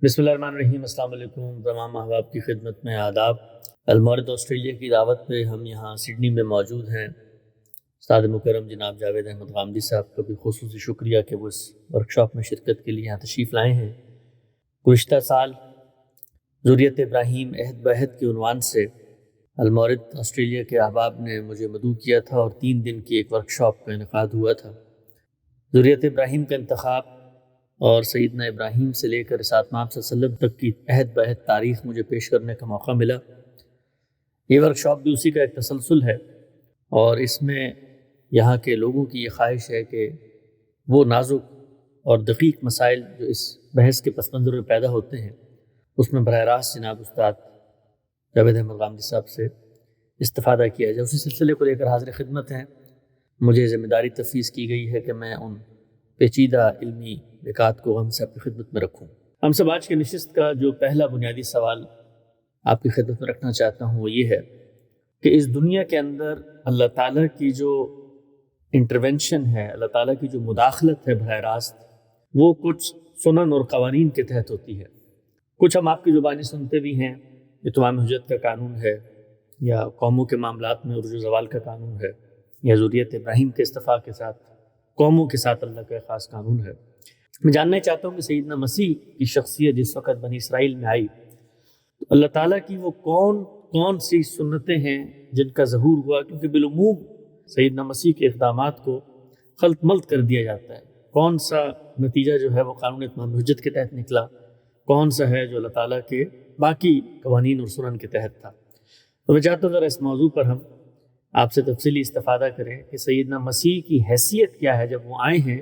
بسم اللہ الرحمن الرحیم۔ السلام علیکم تمام احباب کی خدمت میں آداب۔ المورد آسٹریلیا کی دعوت پہ ہم یہاں سڈنی میں موجود ہیں۔ استاد مکرم جناب جاوید احمد غامدی صاحب کا بھی خصوصی شکریہ کہ وہ اس ورکشاپ میں شرکت کے لیے یہاں تشریف لائے ہیں۔ گزشتہ سال ذریت ابراہیم عہد بعہد کے عنوان سے المورد آسٹریلیا کے احباب نے مجھے مدعو کیا تھا اور 3 دن کی ایک ورکشاپ کا انعقاد ہوا تھا۔ ذریت ابراہیم کا انتخاب اور سیدنا ابراہیم سے لے کر اسات مآب صلی اللہ علیہ وسلم تک کی عہد بعہد تاریخ مجھے پیش کرنے کا موقع ملا۔ یہ ورکشاپ بھی اسی کا ایک تسلسل ہے اور اس میں یہاں کے لوگوں کی یہ خواہش ہے کہ وہ نازک اور دقیق مسائل جو اس بحث کے پس منظر میں پیدا ہوتے ہیں اس میں براہ راست جناب استاد جاوید احمد غامدی صاحب سے استفادہ کیا جائے۔ اسی سلسلے کو لے کر حاضر خدمت ہیں۔ مجھے ذمہ داری تفویض کی گئی ہے کہ میں ان پیچیدہ علمی نکات کو ہم سے آپ کی خدمت میں رکھوں۔ ہم سب آج کی نشست کا جو پہلا بنیادی سوال آپ کی خدمت میں رکھنا چاہتا ہوں وہ یہ ہے کہ اس دنیا کے اندر اللہ تعالیٰ کی جو انٹرونشن ہے، اللہ تعالیٰ کی جو مداخلت ہے براہ راست، وہ کچھ سنن اور قوانین کے تحت ہوتی ہے۔ کچھ ہم آپ کی زبانی سنتے بھی ہیں، اتمام حجت کا قانون ہے، یا قوموں کے معاملات میں عروج و زوال کا قانون ہے، یا ذریت ابراہیم کے اصطفاء کے ساتھ قوموں کے ساتھ اللہ کا ایک خاص قانون ہے۔ میں جاننا چاہتا ہوں کہ سیدنا مسیح کی شخصیت جس وقت بنی اسرائیل میں آئی تو اللہ تعالیٰ کی وہ کون سی سنتیں ہیں جن کا ظہور ہوا، کیونکہ بالعموم سیدنا مسیح کے اقدامات کو خلط ملط کر دیا جاتا ہے۔ کون سا نتیجہ جو ہے وہ قانون اتمام حجت کے تحت نکلا، کون سا ہے جو اللہ تعالیٰ کے باقی قوانین اور سنن کے تحت تھا۔ تو میں چاہتا ہوں ذرا اس موضوع پر ہم آپ سے تفصیلی استفادہ کریں کہ سیدنا مسیح کی حیثیت کیا ہے جب وہ آئے ہیں،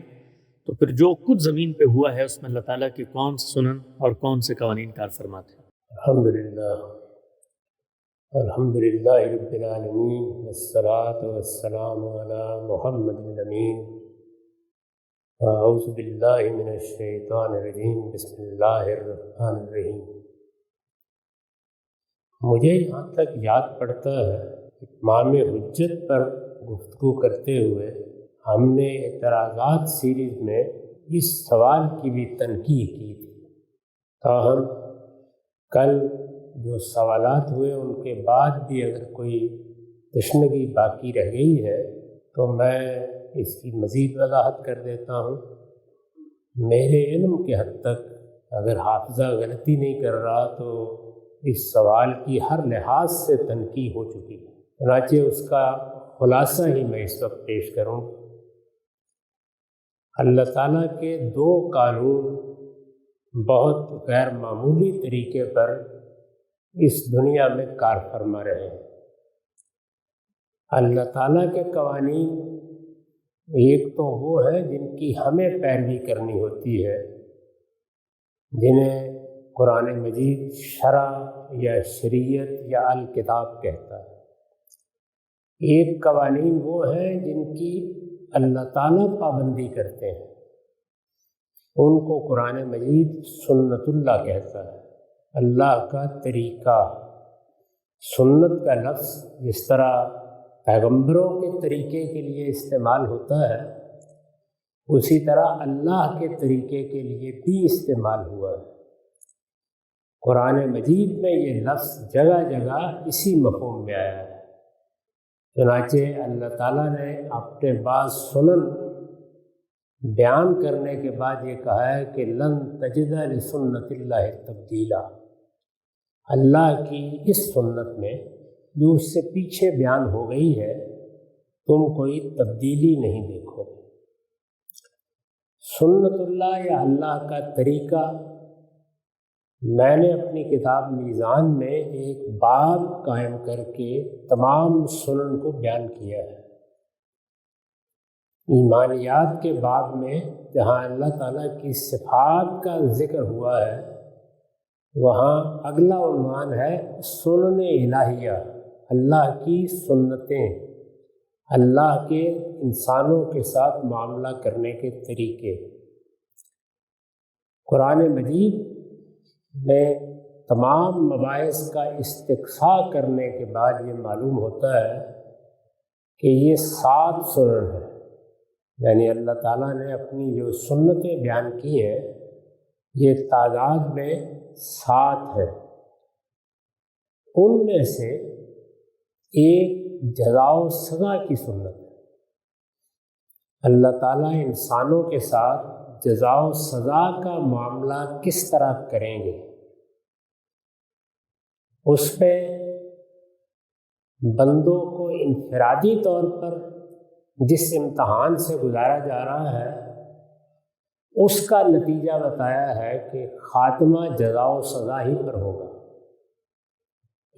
تو پھر جو کچھ زمین پہ ہوا ہے اس میں اللہ تعالیٰ کے کون سے سنن اور کون سے قوانین کار فرماتے ہیں۔ الحمدللہ رب العالمین والصلاة والسلام علی محمد الامین۔ اعوذ باللہ من الشیطان الرجیم، بسم اللہ الرحمن الرحیم۔ مجھے یہاں تک یاد پڑتا ہے اتمام حجت پر گفتگو کرتے ہوئے ہم نے اعتراضات سیریز میں اس سوال کی بھی تنقید کی تھی، تاہم کل جو سوالات ہوئے ان کے بعد بھی اگر کوئی تشنگی باقی رہ گئی ہے تو میں اس کی مزید وضاحت کر دیتا ہوں۔ میرے علم کے حد تک اگر حافظہ غلطی نہیں کر رہا تو اس سوال کی ہر لحاظ سے تنقید ہو چکی ہے، چنانچہ اس کا خلاصہ ہی میں اس وقت پیش کروں۔ اللہ تعالیٰ کے 2 قانون بہت غیر معمولی طریقے پر اس دنیا میں کار فرما رہے ہیں۔ اللہ تعالیٰ کے قوانین ایک تو وہ ہے جن کی ہمیں پیروی کرنی ہوتی ہے، جنہیں قرآن مجید شرع یا شریعت یا الکتاب کہتا ہے۔ ایک قوانین وہ ہیں جن کی اللہ تعالیٰ پابندی کرتے ہیں، ان کو قرآن مجید سنت اللہ کہتا ہے، اللہ کا طریقہ۔ سنت کا لفظ جس طرح پیغمبروں کے طریقے کے لیے استعمال ہوتا ہے اسی طرح اللہ کے طریقے کے لیے بھی استعمال ہوا ہے۔ قرآن مجید میں یہ لفظ جگہ جگہ اسی مفہوم میں آیا ہے۔ چنانچہ اللہ تعالیٰ نے اپنے بعض سنن بیان کرنے کے بعد یہ کہا ہے کہ لن تجد لسنت اللہ تبدیلا۔ اللہ کی اس سنت میں جو اس سے پیچھے بیان ہو گئی ہے تم کوئی تبدیلی نہیں دیکھو گے۔ سنت اللہ یا اللہ کا طریقہ، میں نے اپنی کتاب میزان میں ایک باب قائم کر کے تمام سنن کو بیان کیا ہے۔ ایمانیات کے باب میں جہاں اللہ تعالیٰ کی صفات کا ذکر ہوا ہے وہاں اگلا عنوان ہے سنن الہیہ، اللہ کی سنتیں، اللہ کے انسانوں کے ساتھ معاملہ کرنے کے طریقے۔ قرآن مجید میں تمام مباحث کا استقصاء کرنے کے بعد یہ معلوم ہوتا ہے کہ یہ 7 سنن ہیں، یعنی اللہ تعالیٰ نے اپنی جو سنتیں بیان کی ہیں یہ تعداد میں 7 ہے۔ ان میں سے ایک جزا و سزا کی سنت ہے۔ اللہ تعالیٰ انسانوں کے ساتھ جزا و سزا کا معاملہ کس طرح کریں گے، اس پہ بندوں کو انفرادی طور پر جس امتحان سے گزارا جا رہا ہے اس کا نتیجہ بتایا ہے کہ خاتمہ جزا و سزا ہی پر ہوگا۔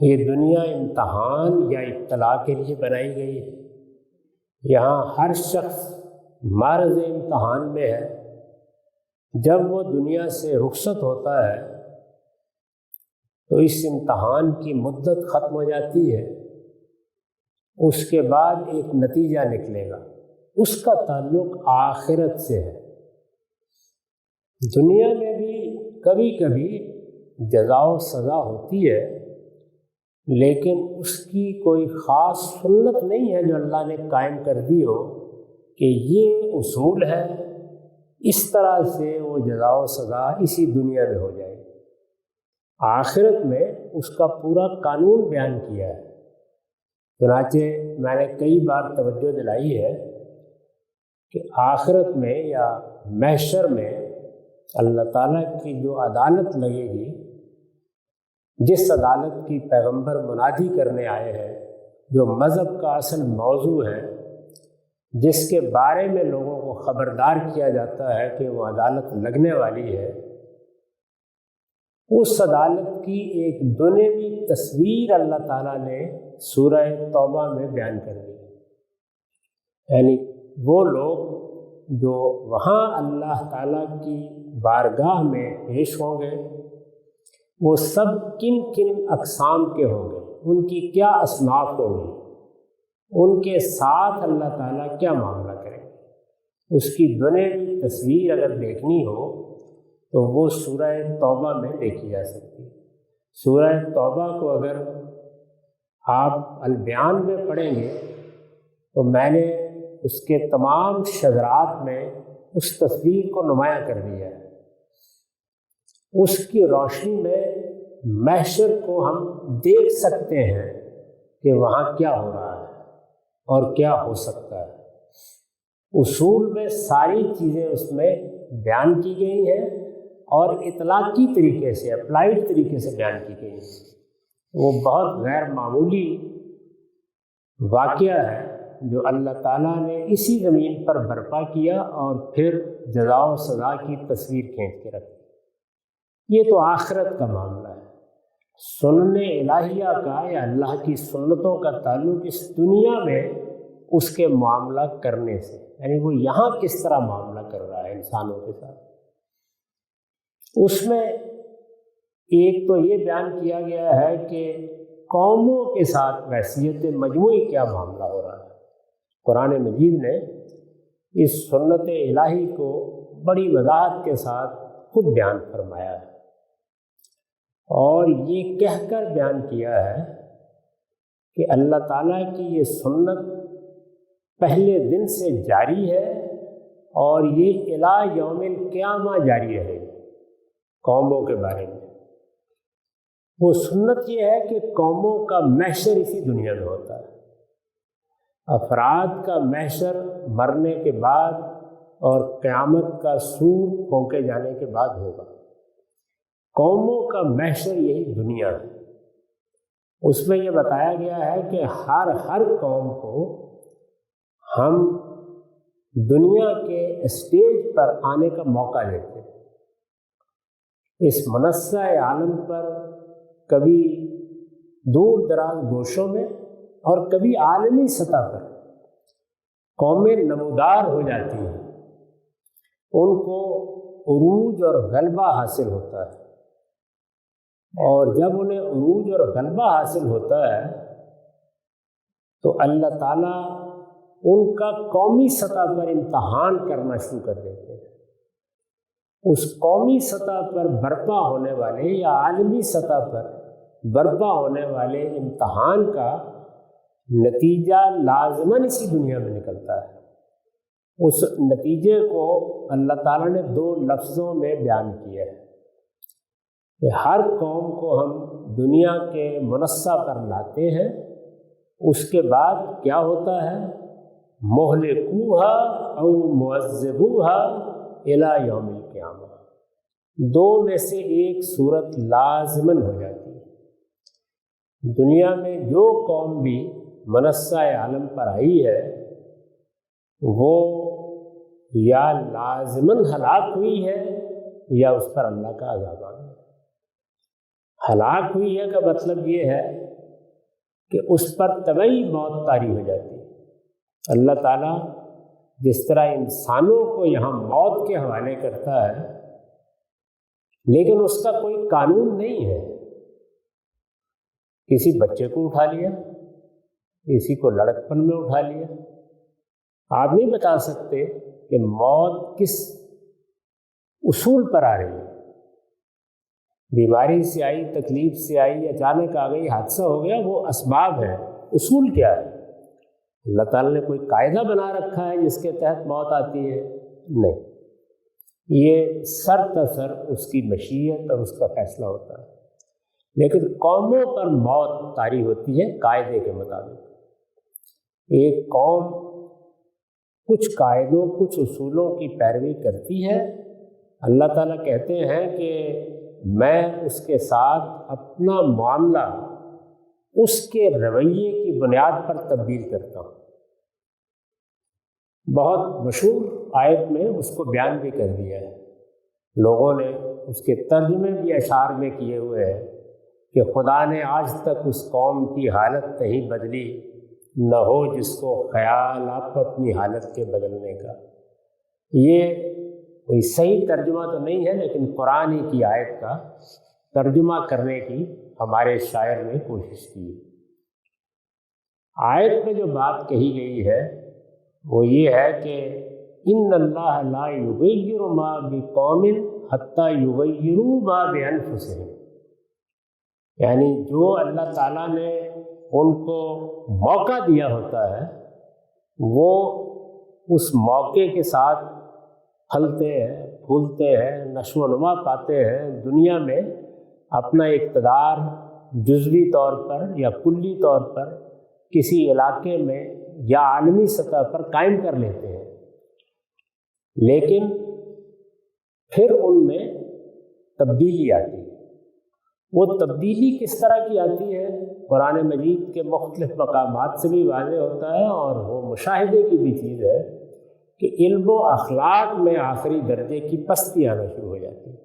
یہ دنیا امتحان یا ابتلا کے لیے بنائی گئی ہے۔ یہاں ہر شخص معرض امتحان میں ہے۔ جب وہ دنیا سے رخصت ہوتا ہے تو اس امتحان کی مدت ختم ہو جاتی ہے، اس کے بعد ایک نتیجہ نکلے گا، اس کا تعلق آخرت سے ہے۔ دنیا میں بھی کبھی کبھی جزا و سزا ہوتی ہے، لیکن اس کی کوئی خاص سنت نہیں ہے جو اللہ نے قائم کر دی ہو کہ یہ اصول ہے، اس طرح سے وہ جزا و سزا اسی دنیا میں ہو جائے۔ آخرت میں اس کا پورا قانون بیان کیا ہے۔ چنانچہ میں نے کئی بار توجہ دلائی ہے کہ آخرت میں یا محشر میں اللہ تعالیٰ کی جو عدالت لگے گی، جس عدالت کی پیغمبر منادی کرنے آئے ہیں، جو مذہب کا اصل موضوع ہے، جس کے بارے میں لوگوں کو خبردار کیا جاتا ہے کہ وہ عدالت لگنے والی ہے، اس عدالت کی ایک دنیوی تصویر اللہ تعالیٰ نے سورہ توبہ میں بیان کر دی۔ یعنی وہ لوگ جو وہاں اللہ تعالیٰ کی بارگاہ میں پیش ہوں گے، وہ سب کن کن اقسام کے ہوں گے، ان کی کیا اصناف ہوں گی، ان کے ساتھ اللہ تعالیٰ کیا معاملہ کریں گے، اس کی دنیوی تصویر اگر دیکھنی ہو تو وہ سورہ توبہ میں دیکھی جا سکتی ہے۔ سورہ توبہ کو اگر آپ البیان میں پڑھیں گے تو میں نے اس کے تمام شذرات میں اس تصویر کو نمایاں کر دیا ہے۔ اس کی روشنی میں محشر کو ہم دیکھ سکتے ہیں کہ وہاں کیا ہو رہا ہے اور کیا ہو سکتا ہے۔ اصول میں ساری چیزیں اس میں بیان کی گئی ہیں اور اطلاقی طریقے سے، اپلائیڈ طریقے سے بیان کی گئی ہیں۔ وہ بہت غیر معمولی واقعہ ہے جو اللہ تعالیٰ نے اسی زمین پر برپا کیا اور پھر جزا و سزا کی تصویر کھینچ کے رکھی۔ یہ تو آخرت کا معاملہ ہے۔ سنن الہیہ کا یا اللہ کی سنتوں کا تعلق اس دنیا میں اس کے معاملہ کرنے سے، یعنی وہ یہاں کس طرح معاملہ کر رہا ہے انسانوں کے ساتھ۔ اس میں ایک تو یہ بیان کیا گیا ہے کہ قوموں کے ساتھ ویسیت مجموعی کیا معاملہ ہو رہا ہے۔ قرآن مجید نے اس سنت الہی کو بڑی وضاحت کے ساتھ خود بیان فرمایا ہے اور یہ کہہ کر بیان کیا ہے کہ اللہ تعالیٰ کی یہ سنت پہلے دن سے جاری ہے اور یہ الی یوم القیامہ جاری رہے گی۔ قوموں کے بارے میں وہ سنت یہ ہے کہ قوموں کا محشر اسی دنیا میں ہوتا ہے۔ افراد کا محشر مرنے کے بعد اور قیامت کا سور پھونکے جانے کے بعد ہوگا۔ قوموں کا محشر یہی دنیا ہے۔ اس میں یہ بتایا گیا ہے کہ ہر قوم کو ہم دنیا کے اسٹیج پر آنے کا موقع دیتے ہیں۔ اس منصہ عالم پر کبھی دور دراز گوشوں میں اور کبھی عالمی سطح پر قومیں نمودار ہو جاتی ہیں، ان کو عروج اور غلبہ حاصل ہوتا ہے، اور جب انہیں عروج اور غلبہ حاصل ہوتا ہے تو اللہ تعالیٰ ان کا قومی سطح پر امتحان کرنا شروع کر دیتے ہیں۔ اس قومی سطح پر برپا ہونے والے یا عالمی سطح پر برپا ہونے والے امتحان کا نتیجہ لازماً اسی دنیا میں نکلتا ہے۔ اس نتیجے کو اللہ تعالیٰ نے 2 لفظوں میں بیان کیا ہے۔ کہ ہر قوم کو ہم دنیا کے منصہ پر لاتے ہیں، اس کے بعد کیا ہوتا ہے؟ مہلکوہا او معذبوہا الی یوم القیامہ، دو میں سے ایک صورت لازماً ہو جاتی ہے۔ دنیا میں جو قوم بھی منصہ عالم پر آئی ہے وہ یا لازماً ہلاک ہوئی ہے یا اس پر اللہ کا عذاب آ گیا۔ ہلاک ہوئی ہے کا مطلب یہ ہے کہ اس پر طبعی موت طاری ہو جاتی ہے۔ اللہ تعالیٰ جس طرح انسانوں کو یہاں موت کے حوالے کرتا ہے، لیکن اس کا کوئی قانون نہیں ہے۔ کسی بچے کو اٹھا لیا، کسی کو لڑکپن میں اٹھا لیا، آپ نہیں بتا سکتے کہ موت کس اصول پر آ رہی ہے۔ بیماری سے آئی، تکلیف سے آئی، اچانک آ گئی، حادثہ ہو گیا، وہ اسباب ہیں، اصول کیا ہے؟ اللہ تعالیٰ نے کوئی قاعدہ بنا رکھا ہے جس کے تحت موت آتی ہے؟ نہیں، یہ سر تسر اس کی مشیت اور اس کا فیصلہ ہوتا ہے۔ لیکن قوموں پر موت طاری ہوتی ہے قاعدے کے مطابق۔ ایک قوم کچھ قاعدوں، کچھ اصولوں کی پیروی کرتی ہے، اللہ تعالیٰ کہتے ہیں کہ میں اس کے ساتھ اپنا معاملہ اس کے رویے کی بنیاد پر تبدیل کرتا ہوں۔ بہت مشہور آیت میں اس کو بیان بھی کر دیا ہے، لوگوں نے اس کے ترجمے بھی اشعار میں کیے ہوئے ہیں کہ خدا نے آج تک اس قوم کی حالت نہیں بدلی، نہ ہو جس کو خیال آپ اپنی حالت کے بدلنے کا۔ یہ کوئی صحیح ترجمہ تو نہیں ہے، لیکن قرآن ہی کی آیت کا ترجمہ کرنے کی ہمارے شاعر نے کوشش کی۔ آیت میں جو بات کہی گئی ہے وہ یہ ہے کہ ان اللہ لا یغیر ما بقوم حتی یغیروا ما بانفسہم، یعنی جو اللہ تعالیٰ نے ان کو موقع دیا ہوتا ہے وہ اس موقع کے ساتھ پھلتے ہیں، پھولتے ہیں، نشو و نما پاتے ہیں، دنیا میں اپنا اقتدار جزوی طور پر یا کلی طور پر کسی علاقے میں یا عالمی سطح پر قائم کر لیتے ہیں۔ لیکن پھر ان میں تبدیلی آتی ہے۔ وہ تبدیلی کس طرح کی آتی ہے؟ قرآن مجید کے مختلف مقامات سے بھی واضح ہوتا ہے، اور وہ مشاہدے کی بھی چیز ہے کہ علم و اخلاق میں آخری درجے کی پستی آنا شروع ہو جاتی ہے۔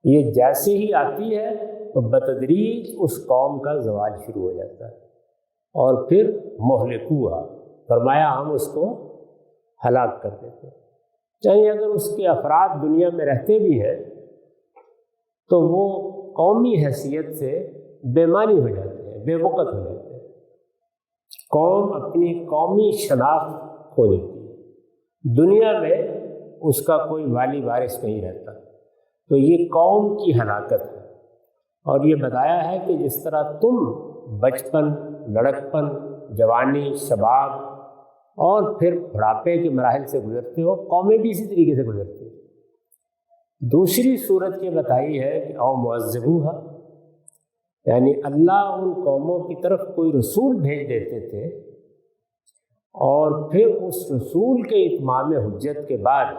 یہ جیسے ہی آتی ہے تو بتدریج اس قوم کا زوال شروع ہو جاتا ہے، اور پھر مہلکوہا، فرمایا ہم اس کو ہلاک کر دیتے ہیں۔ چاہے اگر اس کے افراد دنیا میں رہتے بھی ہیں تو وہ قومی حیثیت سے بے معنی ہو جاتے ہیں، بے وقت ہو جاتے ہیں۔ قوم اپنی قومی شناخت کھو دیتی ہے، دنیا میں اس کا کوئی والی وارث نہیں رہتا۔ تو یہ قوم کی ہلاکت ہے۔ اور یہ بتایا ہے کہ جس طرح تم بچپن، لڑکپن، جوانی، شباب اور پھر بڑھاپے کے مراحل سے گزرتے ہو، قومیں بھی اسی طریقے سے گزرتی ہیں۔ دوسری صورت یہ بتائی ہے کہ او معذبوہا، یعنی اللہ ان قوموں کی طرف کوئی رسول بھیج دیتے تھے، اور پھر اس رسول کے اتمام حجت کے بعد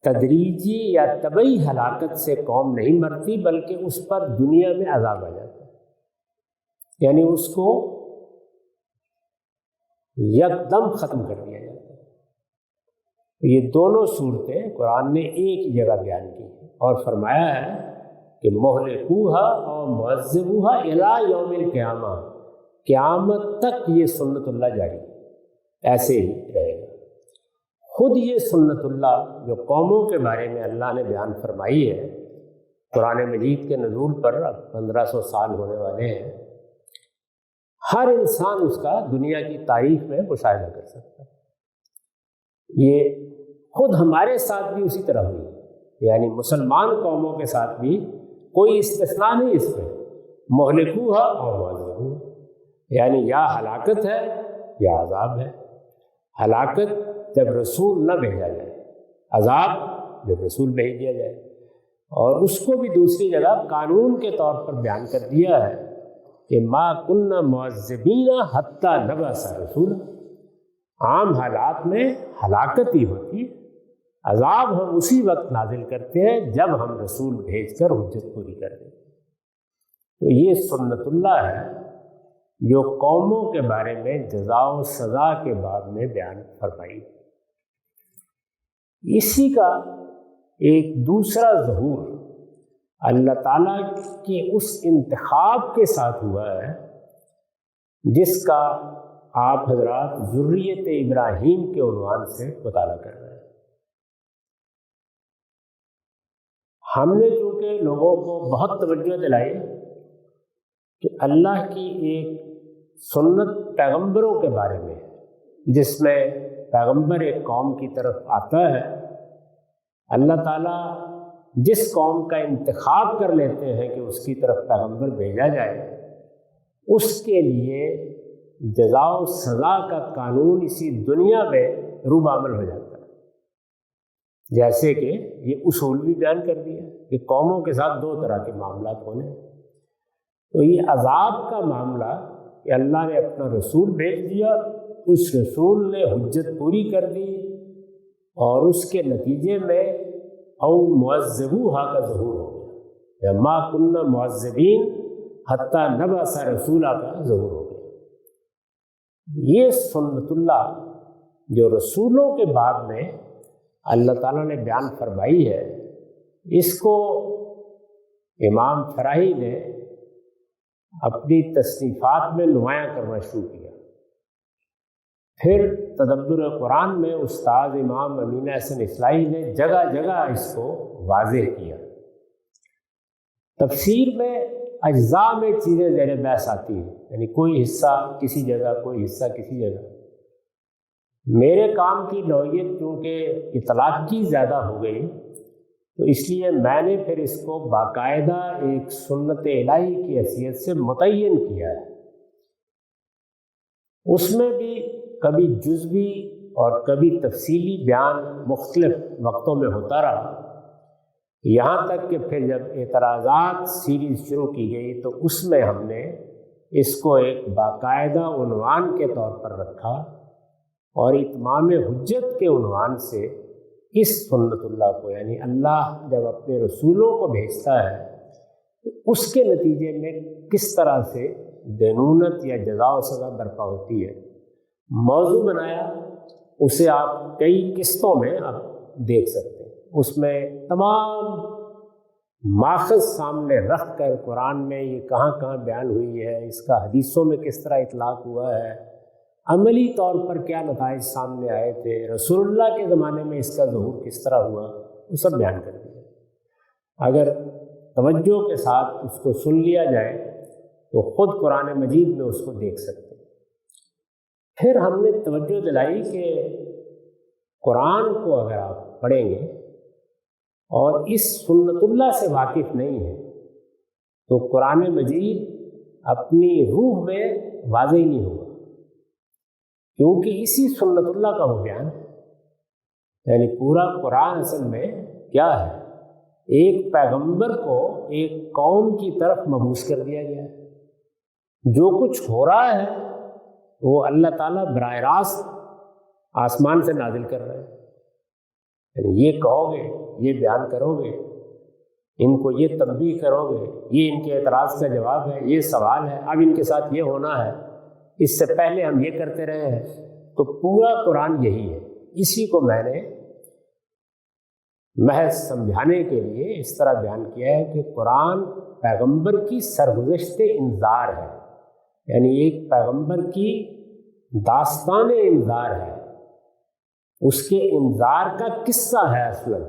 تدریجی یا طبعی ہلاکت سے قوم نہیں مرتی، بلکہ اس پر دنیا میں عذاب آ جاتا ہے، یعنی اس کو یکدم ختم کر دیا جاتا ہے۔ یہ دونوں صورتیں قرآن نے ایک ہی جگہ بیان کی ہیں، اور فرمایا ہے کہ مہلکوہا اور معذبوہا الی یوم القیامہ، قیامت تک یہ سنت اللہ جاری ایسے ہی رہے گا۔ خود یہ سنت اللہ جو قوموں کے بارے میں اللہ نے بیان فرمائی ہے، قرآن مجید کے نزول پر اب 1500 سال ہونے والے ہیں، ہر انسان اس کا دنیا کی تاریخ میں مشاہدہ کر سکتا ہے۔ یہ خود ہمارے ساتھ بھی اسی طرح ہوئی، یعنی مسلمان قوموں کے ساتھ بھی کوئی استثناء نہیں اس میں، مہلکوہا اور معذبوہا، یعنی یا ہلاکت ہے یا عذاب ہے۔ ہلاکت جب رسول نہ بھیجا جائے، عذاب جب رسول بھیج دیا جائے، اور اس کو بھی دوسری جگہ قانون کے طور پر بیان کر دیا ہے کہ ما کننا معذبین حتی نبعث رسولا، عام حالات میں ہلاکت ہی ہوتی ہے، عذاب ہم اسی وقت نازل کرتے ہیں جب ہم رسول بھیج کر حجت پوری کر دیں۔ تو یہ سنت اللہ ہے جو قوموں کے بارے میں جزا و سزا کے باب میں بیان فرمائی۔ اسی کا ایک دوسرا ظہور اللہ تعالیٰ کے اس انتخاب کے ساتھ ہوا ہے جس کا آپ حضرات ذریت ابراہیم کے عنوان سے مطالعہ کر رہے ہیں۔ ہم نے چونکہ لوگوں کو بہت توجہ دلائی کہ اللہ کی ایک سنت پیغمبروں کے بارے میں، جس میں پیغمبر ایک قوم کی طرف آتا ہے، اللہ تعالیٰ جس قوم کا انتخاب کر لیتے ہیں کہ اس کی طرف پیغمبر بھیجا جائے، اس کے لیے جزا و سزا کا قانون اسی دنیا میں روب عمل ہو جاتا ہے۔ جیسے کہ یہ اصول بھی بیان کر دیا کہ قوموں کے ساتھ دو طرح کے معاملات ہونے، تو یہ عذاب کا معاملہ کہ اللہ نے اپنا رسول بھیج دیا، اس رسول نے حجت پوری کر دی اور اس کے نتیجے میں او معذبوہا کا ظہور ہو گیا، یا ما کننا معذبین حتی نبعث رسولا کا ظہور ہو گیا۔ یہ سنت اللہ جو رسولوں کے باب میں اللہ تعالیٰ نے بیان فرمائی ہے، اس کو امام فراہی نے اپنی تصنیفات میں نمایاں کرنا شروع کیا۔ پھر تدبر قرآن میں استاد امام امین احسن اصلاحی نے جگہ جگہ اس کو واضح کیا۔ تفسیر میں اجزاء میں چیزیں زیر بحث آتی ہیں، یعنی کوئی حصہ کسی جگہ، کوئی حصہ کسی جگہ۔ میرے کام کی نوعیت چونکہ اطلاق کی زیادہ ہو گئی، تو اس لیے میں نے پھر اس کو باقاعدہ ایک سنت الہی کی حیثیت سے متعین کیا ہے۔ اس میں بھی کبھی جزوی اور کبھی تفصیلی بیان مختلف وقتوں میں ہوتا رہا، یہاں تک کہ پھر جب اعتراضات سیریز شروع کی گئی تو اس میں ہم نے اس کو ایک باقاعدہ عنوان کے طور پر رکھا، اور اتمام حجت کے عنوان سے اس سنت اللہ کو، یعنی اللہ جب اپنے رسولوں کو بھیجتا ہے تو اس کے نتیجے میں کس طرح سے دینونت یا جزا و سزا برپا ہوتی ہے، موضوع بنایا۔ اسے آپ کئی قسطوں میں آپ دیکھ سکتے ہیں، اس میں تمام ماخذ سامنے رکھ کر قرآن میں یہ کہاں کہاں بیان ہوئی ہے، اس کا حدیثوں میں کس طرح اطلاق ہوا ہے، عملی طور پر کیا نتائج سامنے آئے تھے، رسول اللہ کے زمانے میں اس کا ظہور کس طرح ہوا، وہ سب بیان کر دیا۔ اگر توجہ کے ساتھ اس کو سن لیا جائے تو خود قرآن مجید میں اس کو دیکھ سکتے ہیں۔ پھر ہم نے توجہ دلائی کہ قرآن کو اگر آپ پڑھیں گے اور اس سنت اللہ سے واقف نہیں ہیں تو قرآن مجید اپنی روح میں واضح ہی نہیں ہوگا، کیونکہ اسی سنت اللہ کا وہ بیان ہے۔ یعنی پورا قرآن اصل میں کیا ہے، ایک پیغمبر کو ایک قوم کی طرف مبعوث کر دیا گیا ہے۔ جو کچھ ہو رہا ہے وہ اللہ تعالیٰ براہ راست آسمان سے نازل کر رہے ہیں۔ یعنی یہ کہو گے، یہ بیان کرو گے، ان کو یہ تنبیہ کرو گے، یہ ان کے اعتراض کا جواب ہے، یہ سوال ہے، اب ان کے ساتھ یہ ہونا ہے، اس سے پہلے ہم یہ کرتے رہے ہیں۔ تو پورا قرآن یہی ہے۔ اسی کو میں نے محض سمجھانے کے لیے اس طرح بیان کیا ہے کہ قرآن پیغمبر کی سرگزشت انذار ہے، یعنی ایک پیغمبر کی داستان انذار ہے، اس کے انذار کا قصہ ہے اصلاً،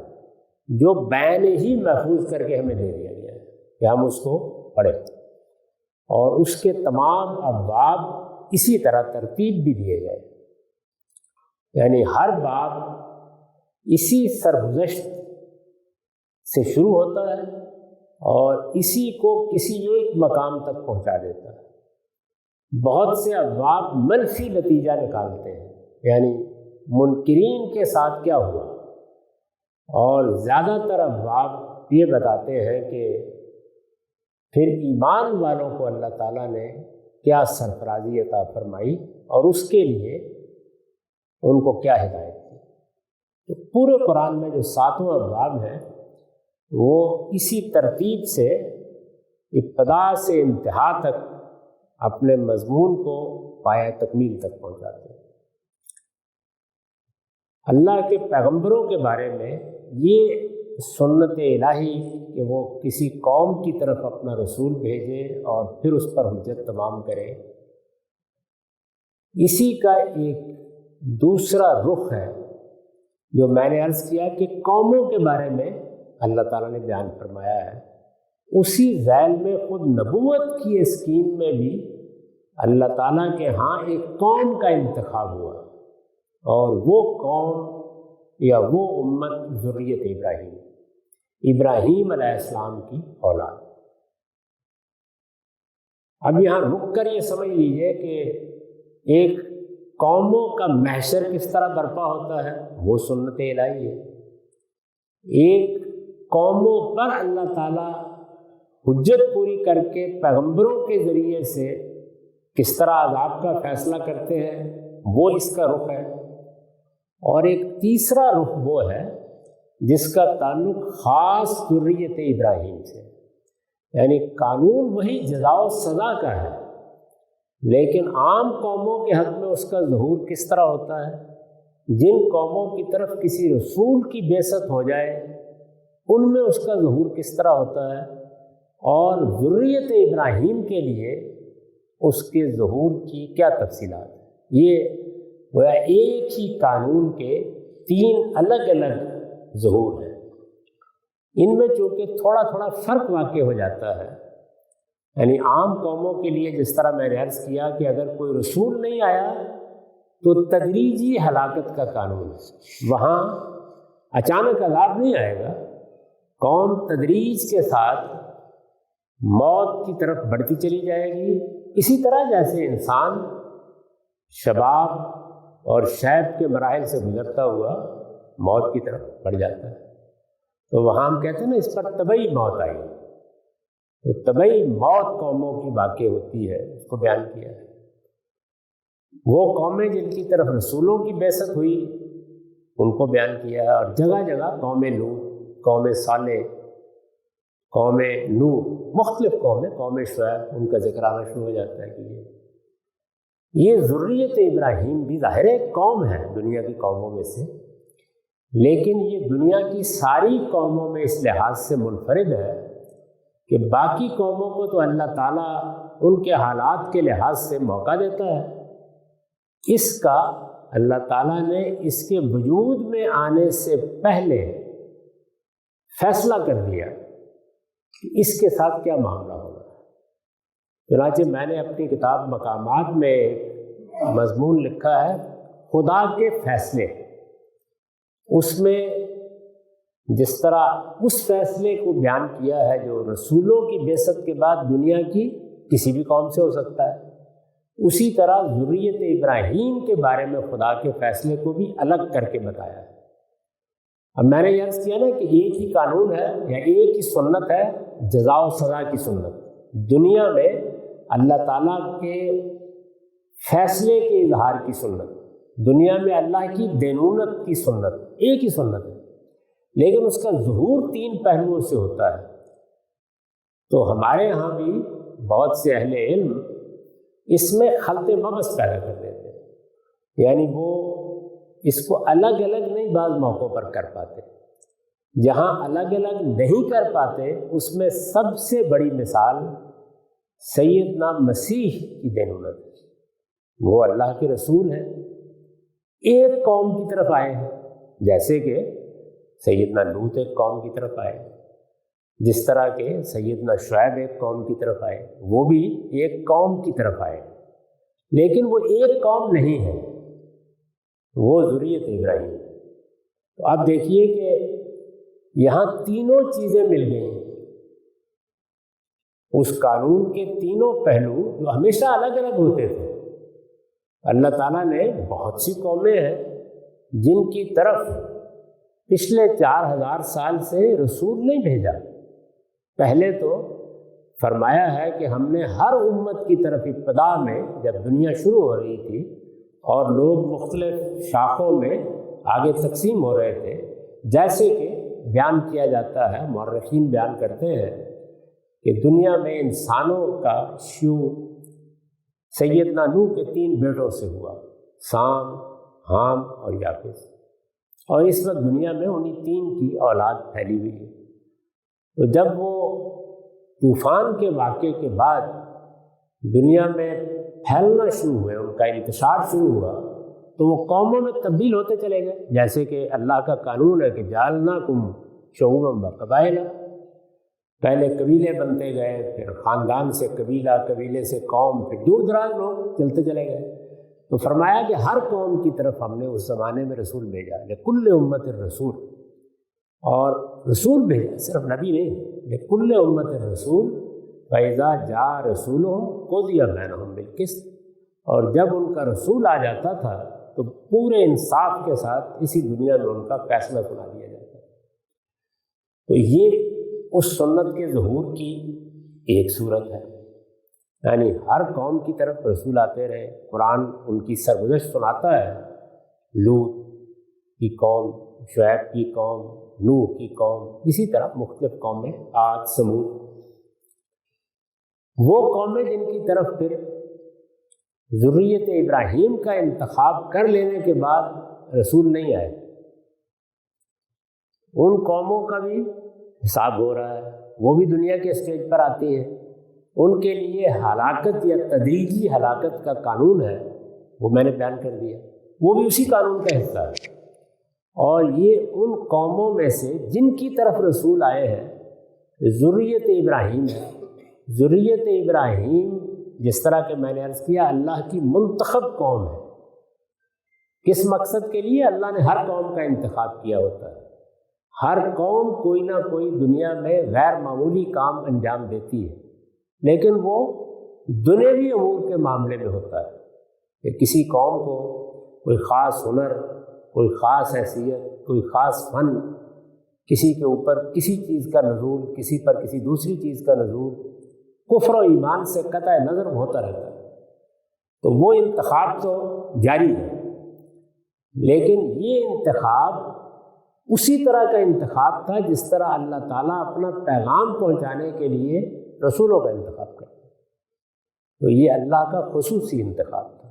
جو بین ہی محفوظ کر کے ہمیں دے دیا گیا ہے کہ ہم اس کو پڑھیں، اور اس کے تمام ابواب اسی طرح ترتیب بھی دیے گئے، یعنی ہر باب اسی سرگزشت سے شروع ہوتا ہے اور اسی کو کسی ایک مقام تک پہنچا دیتا ہے۔ بہت سے ابواب منفی نتیجہ نکالتے ہیں، یعنی منکرین کے ساتھ کیا ہوا، اور زیادہ تر ابواب یہ بتاتے ہیں کہ پھر ایمان والوں کو اللہ تعالیٰ نے کیا سرفرازی عطا فرمائی اور اس کے لیے ان کو کیا ہدایت کی۔ تو پورے قرآن میں جو 7 ابواب ہیں وہ اسی ترتیب سے ابتدا سے انتہا تک اپنے مضمون کو پایہ تکمیل تک پہنچاتے ہیں۔ اللہ کے پیغمبروں کے بارے میں یہ سنت الہی کہ وہ کسی قوم کی طرف اپنا رسول بھیجے اور پھر اس پر حجت تمام کرے، اسی کا ایک دوسرا رخ ہے جو میں نے عرض کیا کہ قوموں کے بارے میں اللہ تعالیٰ نے بیان فرمایا ہے۔ اسی ذیل میں خود نبوت کی اسکیم میں بھی اللہ تعالیٰ کے ہاں ایک قوم کا انتخاب ہوا، اور وہ قوم یا وہ امت ذریت ابراہیم علیہ السلام کی اولاد۔ اب یہاں رک کر یہ سمجھ لیجئے کہ ایک قوموں کا محشر کس طرح برپا ہوتا ہے، وہ سنت الہی ہے۔ ایک قوموں پر اللہ تعالیٰ حجت پوری کر کے پیغمبروں کے ذریعے سے کس طرح عذاب کا فیصلہ کرتے ہیں، وہ اس کا رخ ہے۔ اور ایک تیسرا رخ وہ ہے جس کا تعلق خاص ذریت ابراہیم سے، یعنی قانون وہی جزا و سزا کا ہے، لیکن عام قوموں کے حق میں اس کا ظہور کس طرح ہوتا ہے۔ جن قوموں کی طرف کسی رسول کی بعثت ہو جائے ان میں اس کا ظہور کس طرح ہوتا ہے، اور ذریت ابراہیم کے لیے اس کے ظہور کی کیا تفصیلات ہیں۔ یہ گویا ایک ہی قانون کے 3 الگ الگ ظہور ہیں۔ ان میں چونکہ تھوڑا تھوڑا فرق واقع ہو جاتا ہے، یعنی عام قوموں کے لیے جس طرح میں نے عرض کیا کہ اگر کوئی رسول نہیں آیا تو تدریجی ہلاکت کا قانون ہے، وہاں اچانک عذاب نہیں آئے گا، قوم تدریج کے ساتھ موت کی طرف بڑھتی چلی جائے گی۔ اسی طرح جیسے انسان شباب اور شیب کے مراحل سے گزرتا ہوا موت کی طرف بڑھ جاتا ہے، تو وہاں ہم کہتے ہیں نا اس پر طبعی موت آئی، تو طبعی موت قوموں کی واقع ہوتی ہے، اس کو بیان کیا ہے۔ وہ قومیں جن کی طرف رسولوں کی بعثت ہوئی ان کو بیان کیا ہے، اور جگہ جگہ قوم لوط، قوم صالح، قوم نوح، مختلف قومیں، قوم شعیب، ان کا ذکر آنا شروع ہو جاتا ہے کہ یہ ذریت ابراہیم بھی ظاہر ایک قوم ہے دنیا کی قوموں میں سے، لیکن یہ دنیا کی ساری قوموں میں اس لحاظ سے منفرد ہے کہ باقی قوموں کو تو اللہ تعالیٰ ان کے حالات کے لحاظ سے موقع دیتا ہے، اس کا اللہ تعالیٰ نے اس کے وجود میں آنے سے پہلے فیصلہ کر دیا کہ اس کے ساتھ کیا معاملہ ہوگا۔ چنانچہ میں نے اپنی کتاب مقامات میں ایک مضمون لکھا ہے خدا کے فیصلے، اس میں جس طرح اس فیصلے کو بیان کیا ہے جو رسولوں کی بعثت کے بعد دنیا کی کسی بھی قوم سے ہو سکتا ہے، اسی طرح ذریت ابراہیم کے بارے میں خدا کے فیصلے کو بھی الگ کر کے بتایا ہے۔ اب میں نے یہ عرض کیا نا کہ ایک ہی قانون ہے یا ایک ہی سنت ہے، جزا و سزا کی سنت۔ دنیا میں اللہ تعالیٰ کے فیصلے کے اظہار کی سنت، دنیا میں اللہ کی دینونت کی سنت، ایک ہی سنت ہے، لیکن اس کا ظہور 3 پہلوؤں سے ہوتا ہے۔ تو ہمارے ہاں بھی بہت سے اہل علم اس میں خلط مبس پیدا کر دیتے ہیں، یعنی وہ اس کو الگ الگ نہیں بعض موقعوں پر کر پاتے، جہاں الگ الگ نہیں کر پاتے اس میں سب سے بڑی مثال سیدنا مسیح کی دینونت ہے۔ وہ اللہ کے رسول ہیں، ایک قوم کی طرف آئے ہیں، جیسے کہ سیدنا لوط ایک قوم کی طرف آئے، جس طرح کہ سیدنا شعیب ایک قوم کی طرف آئے، وہ بھی ایک قوم کی طرف آئے، لیکن وہ ایک قوم نہیں ہے، وہ ذریت ابراہیم۔ تو آپ دیکھیے کہ یہاں تینوں چیزیں مل گئی ہیں، اس قانون کے تینوں پہلو جو ہمیشہ الگ الگ ہوتے تھے۔ اللہ تعالیٰ نے بہت سی قومیں ہیں جن کی طرف پچھلے 4000 سال سے رسول نہیں بھیجا۔ پہلے تو فرمایا ہے کہ ہم نے ہر امت کی طرف ابتدا میں جب دنیا شروع ہو رہی تھی اور لوگ مختلف شاخوں میں آگے تقسیم ہو رہے تھے، جیسے کہ بیان کیا جاتا ہے، مورخین بیان کرتے ہیں کہ دنیا میں انسانوں کا شیوع سیدنا نوح کے 3 بیٹوں سے ہوا، سام، حام اور یافس، اور اس وقت دنیا میں انہی 3 کی اولاد پھیلی ہوئی ہے۔ تو جب وہ طوفان کے واقعے کے بعد دنیا میں پھیلنا شروع ہوئے، ان کا انتشار شروع ہوا، تو وہ قوموں میں تبدیل ہوتے چلے گئے، جیسے کہ اللہ کا قانون ہے کہ جعلناکم شعوبا وقبائل، پہلے قبیلے بنتے گئے، پھر خاندان سے قبیلہ، قبیلے سے قوم، پھر دور دراز لوگ چلتے چلے گئے۔ تو فرمایا کہ ہر قوم کی طرف ہم نے اس زمانے میں رسول بھیجا، لکل امت رسول، اور رسول بھیجا، صرف نبی نہیں، لکل امت رسول، فَإِذَا جَاءَ رَسُولُهُمْ قُضِيَ بَيْنَهُمْ بِالْقِسْطِ، اور جب ان کا رسول آ جاتا تھا تو پورے انصاف کے ساتھ اسی دنیا میں ان کا فیصلہ سنا دیا جاتا۔ تو یہ اس سنت کے ظہور کی ایک صورت ہے، یعنی ہر قوم کی طرف رسول آتے رہے، قرآن ان کی سرگزشت سناتا ہے، لوط کی قوم، شعیب کی قوم، نوح کی قوم، اسی طرح مختلف قومیں، عاد، ثمود، وہ قومیں جن کی طرف پھر ذریت ابراہیم کا انتخاب کر لینے کے بعد رسول نہیں آئے، ان قوموں کا بھی حساب ہو رہا ہے، وہ بھی دنیا کے اسٹیج پر آتی ہیں، ان کے لیے ہلاکت یا تدریجی ہلاکت کا قانون ہے، وہ میں نے بیان کر دیا، وہ بھی اسی قانون کا حصہ ہے۔ اور یہ ان قوموں میں سے جن کی طرف رسول آئے ہیں ذریت ابراہیم ہے۔ ذریت ابراہیم جس طرح کہ میں نے عرض کیا اللہ کی منتخب قوم ہے۔ کس مقصد کے لیے؟ اللہ نے ہر قوم کا انتخاب کیا ہوتا ہے، ہر قوم کوئی نہ کوئی دنیا میں غیر معمولی کام انجام دیتی ہے، لیکن وہ دنیوی امور کے معاملے میں ہوتا ہے کہ کسی قوم کو کوئی خاص ہنر، کوئی خاص حیثیت، کوئی خاص فن، کسی کے اوپر کسی چیز کا نزول، کسی پر کسی دوسری چیز کا نزول، کفر و ایمان سے قطع نظر ہوتا رہتا ہے، تو وہ انتخاب تو جاری ہے، لیکن یہ انتخاب اسی طرح کا انتخاب تھا جس طرح اللہ تعالیٰ اپنا پیغام پہنچانے کے لیے رسولوں کا انتخاب کرتا ہے۔ تو یہ اللہ کا خصوصی انتخاب تھا۔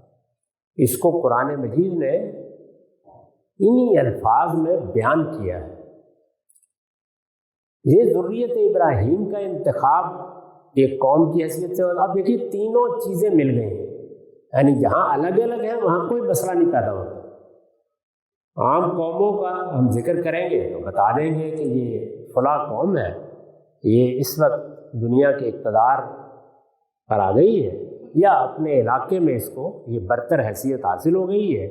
اس کو قرآن مجید نے انہی الفاظ میں بیان کیا ہے۔ یہ ذریت ابراہیم کا انتخاب ایک قوم کی حیثیت سے، اب دیکھیے تینوں چیزیں مل گئی ہیں، یعنی جہاں الگ الگ ہیں وہاں کوئی مسئلہ نہیں پیدا ہوتا۔ عام قوموں کا ہم ذکر کریں گے تو بتا دیں گے کہ یہ فلاں قوم ہے، یہ اس وقت دنیا کے اقتدار پر آ گئی ہے، یا اپنے علاقے میں اس کو یہ برتر حیثیت حاصل ہو گئی ہے،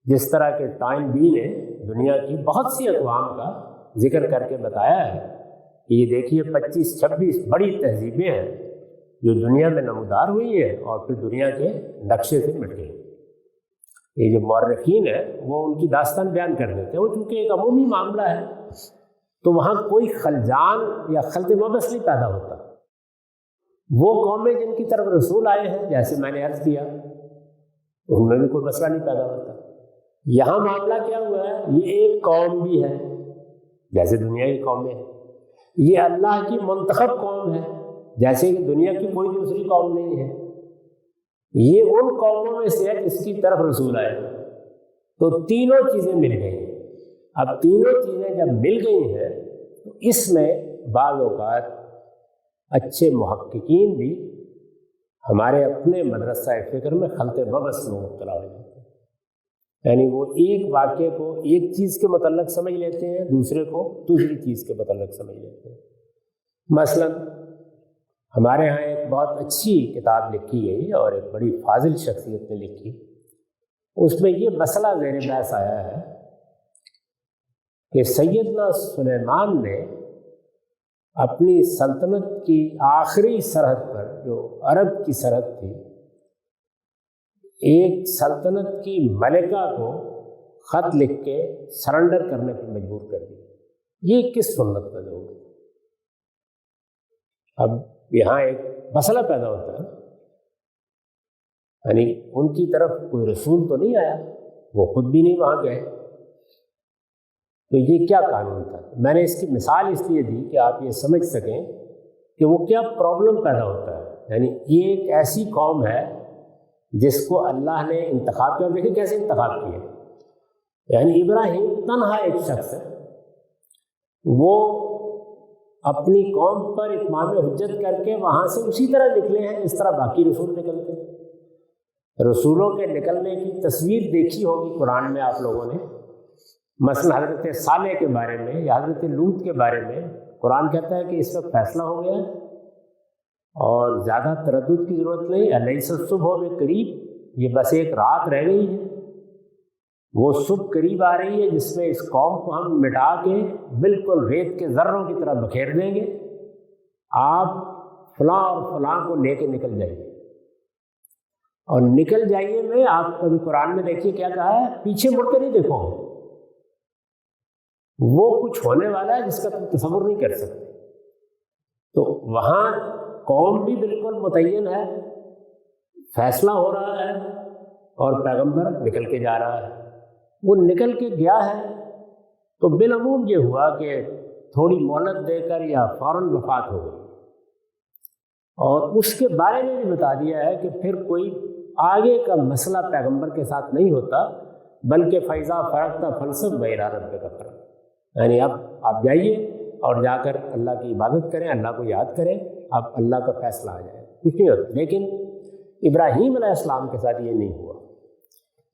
جس طرح کہ ٹائم بی نے دنیا کی بہت سی اقوام کا ذکر کر کے بتایا ہے کہ یہ دیکھیے 25-26 بڑی تہذیبیں ہیں جو دنیا میں نمودار ہوئی ہیں اور پھر دنیا کے نقشے سے مٹ گئی۔ یہ جو مورخین ہیں وہ ان کی داستان بیان کر دیتے ہیں، وہ چونکہ ایک عمومی معاملہ ہے تو وہاں کوئی خلجان یا خلط مبس نہیں پیدا ہوتا۔ وہ قومیں جن کی طرف رسول آئے ہیں جیسے میں نے عرض کیا ان میں بھی کوئی مسئلہ نہیں پیدا ہوتا۔ یہاں معاملہ کیا ہوا ہے، یہ ایک قوم بھی ہے جیسے دنیا کی قومیں ہیں، یہ اللہ کی منتخب قوم ہے جیسے کہ دنیا کی کوئی دوسری قوم نہیں ہے، یہ ان قوموں میں سے ہے جس کی طرف رسول آئے۔ تو تینوں چیزیں مل گئی ہیں۔ اب تینوں چیزیں جب مل گئی ہیں تو اس میں بعض اوقات اچھے محققین بھی ہمارے اپنے مدرسہ فکر میں خلط مبس میں مبتلا ہو جاتے ہیں، یعنی وہ ایک واقعے کو ایک چیز کے متعلق سمجھ لیتے ہیں، دوسرے کو دوسری چیز کے متعلق سمجھ لیتے ہیں۔ مثلا ہمارے ہاں ایک بہت اچھی کتاب لکھی گئی اور ایک بڑی فاضل شخصیت نے لکھی، اس میں یہ مسئلہ زیر بحث آیا ہے کہ سیدنا سلیمان نے اپنی سلطنت کی آخری سرحد پر، جو عرب کی سرحد تھی، ایک سلطنت کی ملکہ کو خط لکھ کے سرنڈر کرنے پر مجبور کر دیا۔ یہ کس سنت کا ذوق ہے؟ اب یہاں ایک مسئلہ پیدا ہوتا ہے، یعنی ان کی طرف کوئی رسول تو نہیں آیا، وہ خود بھی نہیں وہاں گئے، تو یہ کیا قانون تھا؟ میں نے اس کی مثال اس لیے دی کہ آپ یہ سمجھ سکیں کہ وہ کیا پرابلم پیدا ہوتا ہے۔ یعنی یہ ایک ایسی قوم ہے جس کو اللہ نے انتخاب کیا، دیکھیں کیسے انتخاب کیا۔ یعنی ابراہیم تنہا ایک شخص ہے، وہ اپنی قوم پر اتمام حجت کر کے وہاں سے اسی طرح نکلے ہیں جس طرح باقی رسول نکلتے ہیں۔ رسولوں کے نکلنے کی تصویر دیکھی ہوگی قرآن میں آپ لوگوں نے، مثلا حضرت صالح کے بارے میں یا حضرت لوط کے بارے میں قرآن کہتا ہے کہ اس وقت فیصلہ ہو گیا ہے اور زیادہ تردد کی ضرورت نہیں، الیس الصبح بقریب، یہ بس ایک رات رہ گئی ہے، وہ صبح قریب آ رہی ہے جس میں اس قوم کو ہم مٹا کے بالکل ریت کے ذروں کی طرح بکھیر دیں گے، آپ فلاں اور فلاں کو لے کے نکل جائیے۔ اور نکل جائیے میں آپ کبھی قرآن میں دیکھیے کیا کہا ہے، پیچھے مڑ کے نہیں دیکھو، وہ کچھ ہونے والا ہے جس کا تم تصور نہیں کر سکتے۔ تو وہاں قوم بھی بالکل متعین ہے، فیصلہ ہو رہا ہے اور پیغمبر نکل کے جا رہا ہے۔ وہ نکل کے گیا ہے تو بالعموم یہ ہوا کہ تھوڑی مہلت دے کر یا فوراً وفات ہو گئی، اور اس کے بارے میں بھی بتا دیا ہے کہ پھر کوئی آگے کا مسئلہ پیغمبر کے ساتھ نہیں ہوتا، بلکہ فیضا فرغت فانصب الی ربک فارغب، یعنی اب آپ جائیے اور جا کر اللہ کی عبادت کریں، اللہ کو یاد کریں، اب اللہ کا فیصلہ آ جائے، کچھ نہیں ہوتا۔ لیکن ابراہیم علیہ السلام کے ساتھ یہ نہیں ہوا۔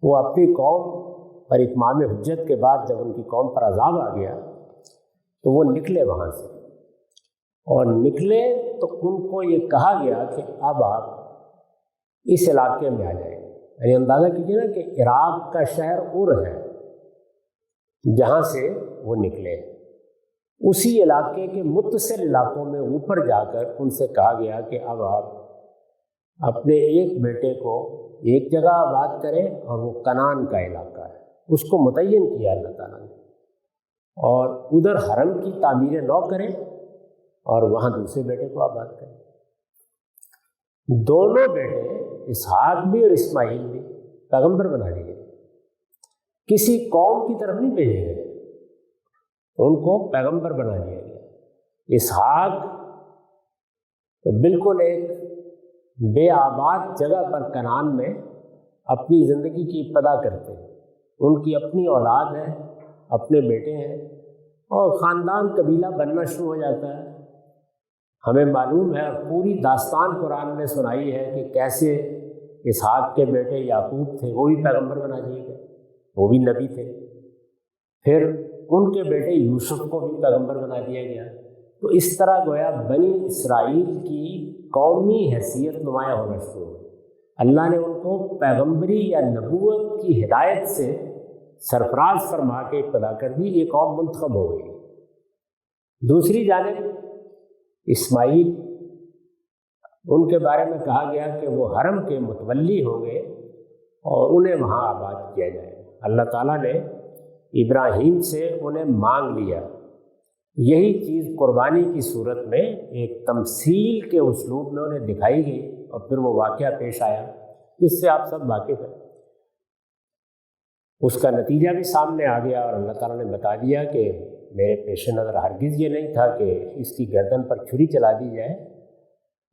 وہ اپنی قوم پر اتمام حجت کے بعد جب ان کی قوم پر عذاب آ گیا تو وہ نکلے وہاں سے، اور نکلے تو ان کو یہ کہا گیا کہ اب آپ اس علاقے میں آ جائیں۔ یعنی اندازہ کیجیے نا کہ عراق کا شہر ار ہے جہاں سے وہ نکلے، اسی علاقے کے متصل علاقوں میں اوپر جا کر ان سے کہا گیا کہ اب آپ اپنے ایک بیٹے کو ایک جگہ آباد کریں، اور وہ کنعان کا علاقہ ہے، اس کو متعین کیا اللہ تعالیٰ نے، اور ادھر حرم کی تعمیر نو کریں اور وہاں دوسرے بیٹے کو آباد کریں۔ دونوں بیٹے اسحاق بھی اور اسماعیل بھی پیغمبر بنا دیے گئے، کسی قوم کی طرف نہیں بھیجے گئے، ان کو پیغمبر بنا دیا گیا۔ اسحاق تو بالکل ایک بے آباد جگہ پر کنعان میں اپنی زندگی کی ابتدا کرتے ہیں، ان کی اپنی اولاد ہے، اپنے بیٹے ہیں، اور خاندان قبیلہ بننا شروع ہو جاتا ہے۔ ہمیں معلوم ہے، پوری داستان قرآن نے سنائی ہے کہ کیسے اسحاق کے بیٹے یعقوب تھے، وہ بھی پیغمبر بنا دیے گئے، وہ بھی نبی تھے، پھر ان کے بیٹے یوسف کو بھی پیغمبر بنا دیا گیا۔ تو اس طرح گویا بنی اسرائیل کی قومی حیثیت نمایاں ہونا شروع ہوئی۔ اللہ نے ان کو پیغمبری یا نبوت کی ہدایت سے سرفراز فرما کے ابتدا کر دی، یہ قوم منتخب ہو گئی۔ دوسری جانب اسماعیل، ان کے بارے میں کہا گیا کہ وہ حرم کے متولی ہوں گے اور انہیں وہاں آباد کیا جائے گا۔ اللہ تعالیٰ نے ابراہیم سے انہیں مانگ لیا۔ یہی چیز قربانی کی صورت میں ایک تمثیل کے اسلوب میں انہیں دکھائی گئی، اور پھر وہ واقعہ پیش آیا جس سے آپ سب واقف ہیں۔ اس کا نتیجہ بھی سامنے آ گیا، اور اللہ تعالیٰ نے بتا دیا کہ میرے پیش نظر ہرگز یہ نہیں تھا کہ اس کی گردن پر چھری چلا دی جائے،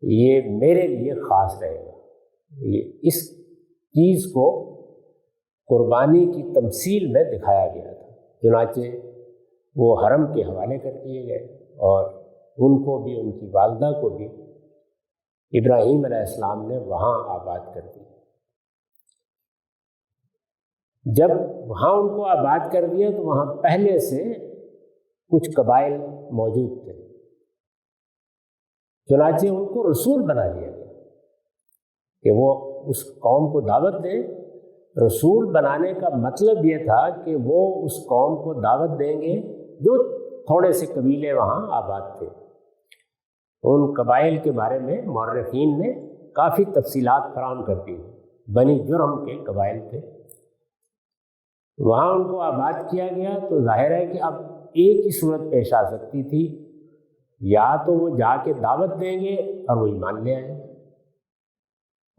یہ میرے لیے خاص رہے گا۔ یہ اس چیز کو قربانی کی تمثیل میں دکھایا گیا تھا، چنانچہ وہ حرم کے حوالے کر دیے گئے، اور ان کو بھی، ان کی والدہ کو بھی ابراہیم علیہ السلام نے وہاں آباد کر دیا۔ جب وہاں ان کو آباد کر دیا تو وہاں پہلے سے کچھ قبائل موجود تھے، چنانچہ ان کو رسول بنا دیا گیا کہ وہ اس قوم کو دعوت دیں۔ رسول بنانے کا مطلب یہ تھا کہ وہ اس قوم کو دعوت دیں گے جو تھوڑے سے قبیلے وہاں آباد تھے۔ ان قبائل کے بارے میں مورخین نے کافی تفصیلات فراہم کر دی۔ بنی جرہم کے قبائل تھے، وہاں ان کو آباد کیا گیا تو ظاہر ہے کہ اب ایک ہی صورت پیش آ سکتی تھی، یا تو وہ جا کے دعوت دیں گے اور وہ ایمان لے آئیں،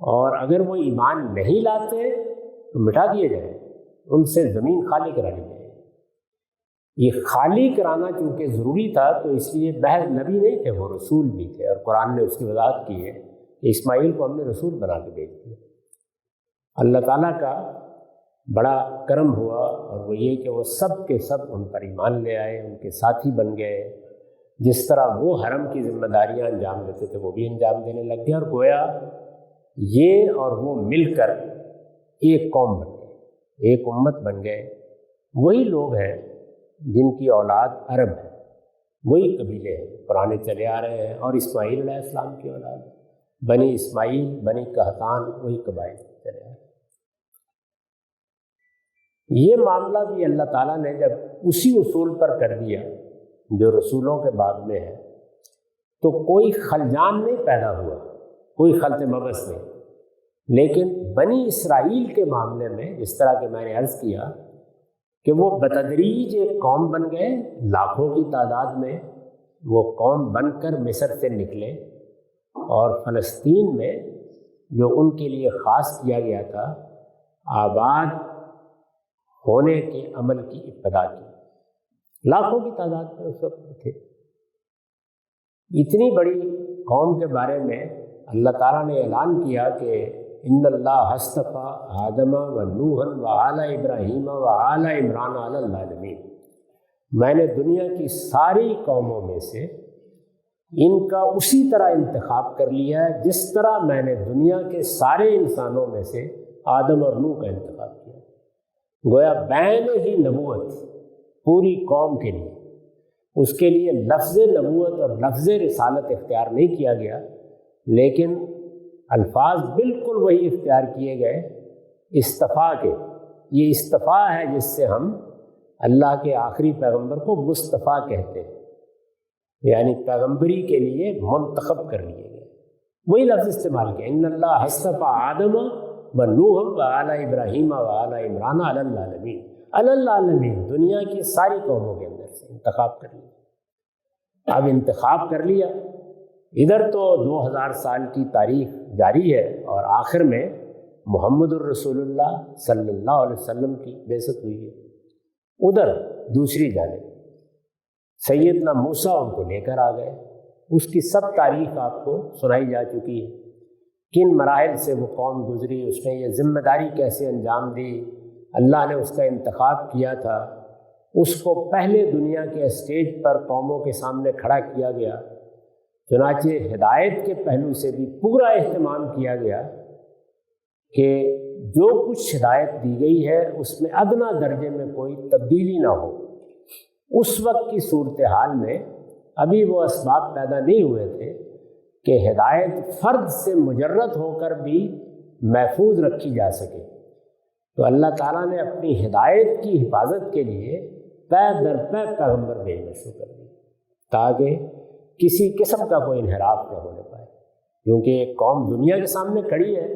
اور اگر وہ ایمان نہیں لاتے تو مٹا دیے جائیں، ان سے زمین خالی کرا لی جائے۔ یہ خالی کرانا چونکہ ضروری تھا تو اس لیے محض نبی نہیں تھے، وہ رسول بھی تھے، اور قرآن نے اس کی وضاحت کی ہے کہ اسماعیل کو ہم نے رسول بنا کے بھیج دیا۔ اللہ تعالیٰ کا بڑا کرم ہوا، اور وہ یہ کہ وہ سب کے سب ان پر ایمان لے آئے، ان کے ساتھی بن گئے۔ جس طرح وہ حرم کی ذمہ داریاں انجام دیتے تھے وہ بھی انجام دینے لگ گئے، اور گویا یہ اور وہ مل کر ایک قوم بن گئے، ایک امت بن گئے۔ وہی لوگ ہیں جن کی اولاد عرب ہے، وہی قبیلے ہیں پرانے چلے آ رہے ہیں، اور اسماعیل علیہ السلام کی اولاد بنی اسماعیل، بنی قحطان، وہی قبائل چلے آ رہے ہیں۔ یہ معاملہ بھی اللہ تعالیٰ نے جب اسی اصول پر کر دیا جو رسولوں کے باب میں ہے، تو کوئی خلجان نہیں پیدا ہوا، کوئی خلط مبس نہیں، لیکن بنی اسرائیل کے معاملے میں جس طرح کہ میں نے عرض کیا کہ وہ بتدریج ایک قوم بن گئے، لاکھوں کی تعداد میں وہ قوم بن کر مصر سے نکلے، اور فلسطین میں جو ان کے لیے خاص کیا گیا تھا آباد ہونے کے عمل کی ابتدا کی۔ لاکھوں کی تعداد میں اس وقت تھے۔ اتنی بڑی قوم کے بارے میں اللہ تعالیٰ نے اعلان کیا کہ ان اللہ اصطفیٰ آدم و نوحا و آل ابراہیم و آل عمران علی العالمین، میں نے دنیا کی ساری قوموں میں سے ان کا اسی طرح انتخاب کر لیا ہے جس طرح میں نے دنیا کے سارے انسانوں میں سے آدم اور نوح کا انتخاب کیا۔ گویا بین ہی نبوت پوری قوم کے لیے، اس کے لیے لفظ نبوت اور لفظ رسالت اختیار نہیں کیا گیا، لیکن الفاظ بالکل وہی اختیار کیے گئے اصطفیٰ کے۔ یہ اصطفیٰ ہے جس سے ہم اللہ کے آخری پیغمبر کو مصطفیٰ کہتے ہیں، یعنی پیغمبری کے لیے منتخب کر لیے گئے، وہی لفظ استعمال کیا، ان اللہ اصطفیٰ آدم و نوح و آل ابراہیم و آل عمران علی العالمین، علی العالمین، دنیا کی ساری قوموں کے اندر سے انتخاب کر لیا۔ اب انتخاب کر لیا، ادھر تو 2000 سال کی تاریخ جاری ہے، اور آخر میں محمد الرسول اللہ صلی اللہ علیہ وسلم کی بعثت ہوئی ہے۔ ادھر دوسری جانب سیدنا موسیٰ ان کو لے کر آ گئے، اس کی سب تاریخ آپ کو سنائی جا چکی ہے، کن مراحل سے وہ قوم گزری، اس نے یہ ذمہ داری کیسے انجام دی، اللہ نے اس کا انتخاب کیا تھا، اس کو پہلے دنیا کے اسٹیج پر قوموں کے سامنے کھڑا کیا گیا، چنانچہ ہدایت کے پہلو سے بھی پورا اہتمام کیا گیا کہ جو کچھ ہدایت دی گئی ہے اس میں ادنا درجے میں کوئی تبدیلی نہ ہو۔ اس وقت کی صورتحال میں ابھی وہ اسباب پیدا نہیں ہوئے تھے کہ ہدایت فرد سے مجرد ہو کر بھی محفوظ رکھی جا سکے، تو اللہ تعالیٰ نے اپنی ہدایت کی حفاظت کے لیے پے در پے پیغمبر بھیجنا شروع کر دیا تاکہ کسی قسم کا کوئی انحراف نہ ہونے پائے، کیونکہ ایک قوم دنیا کے سامنے کھڑی ہے،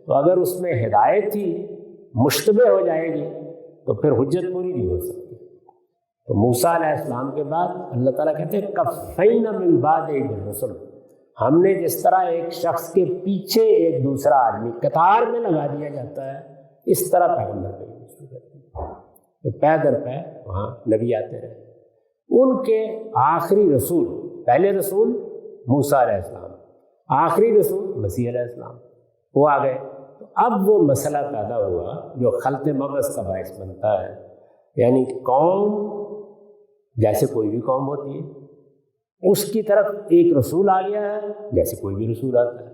تو اگر اس میں ہدایت ہی مشتبہ ہو جائے گی تو پھر حجت پوری نہیں ہو سکتی۔ تو موسیٰ علیہ السلام کے بعد اللہ تعالیٰ کہتے ہیں کفینا من بعد بالرسل، ہم نے جس طرح ایک شخص کے پیچھے ایک دوسرا آدمی قطار میں لگا دیا جاتا ہے، اس طرح پیغمبر بھیجنا شروع کر دیا، تو پے در پے وہاں نبی آتے رہے۔ ان کے آخری رسول، پہلے رسول موسیٰ علیہ السلام، آخری رسول مسیح علیہ السلام، وہ آ گئے۔ تو اب وہ مسئلہ پیدا ہوا جو خلط مغز کا باعث بنتا ہے، یعنی قوم جیسے کوئی بھی قوم ہوتی ہے، اس کی طرف ایک رسول آ گیا ہے جیسے کوئی بھی رسول آتا ہے۔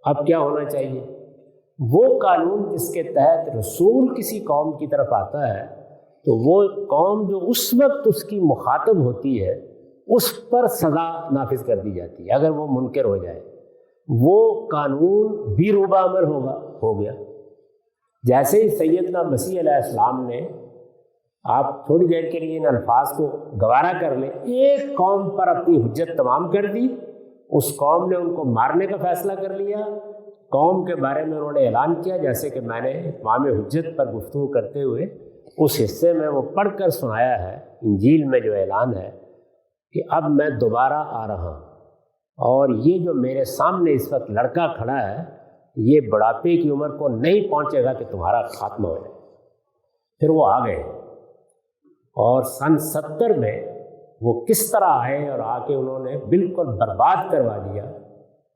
اب کیا ہونا چاہیے؟ وہ قانون جس کے تحت رسول کسی قوم کی طرف آتا ہے تو وہ قوم جو اس وقت اس کی مخاطب ہوتی ہے اس پر سزا نافذ کر دی جاتی ہے اگر وہ منکر ہو جائے، وہ قانون بھی روبہ عمل ہو گیا۔ جیسے ہی سیدنا مسیح علیہ السلام نے، آپ تھوڑی دیر کے لیے ان الفاظ کو گوارا کر لیں، ایک قوم پر اپنی حجت تمام کر دی، اس قوم نے ان کو مارنے کا فیصلہ کر لیا، قوم کے بارے میں انہوں نے اعلان کیا، جیسے کہ میں نے اتمام حجت پر گفتگو کرتے ہوئے اس حصے میں وہ پڑھ کر سنایا ہے انجیل میں جو اعلان ہے کہ اب میں دوبارہ آ رہا ہوں، اور یہ جو میرے سامنے اس وقت لڑکا کھڑا ہے یہ بڑھاپے کی عمر کو نہیں پہنچے گا کہ تمہارا خاتمہ ہو جائے۔ پھر وہ آ گئے، اور سن 70 میں وہ کس طرح آئے اور آ کے انہوں نے بالکل برباد کروا دیا،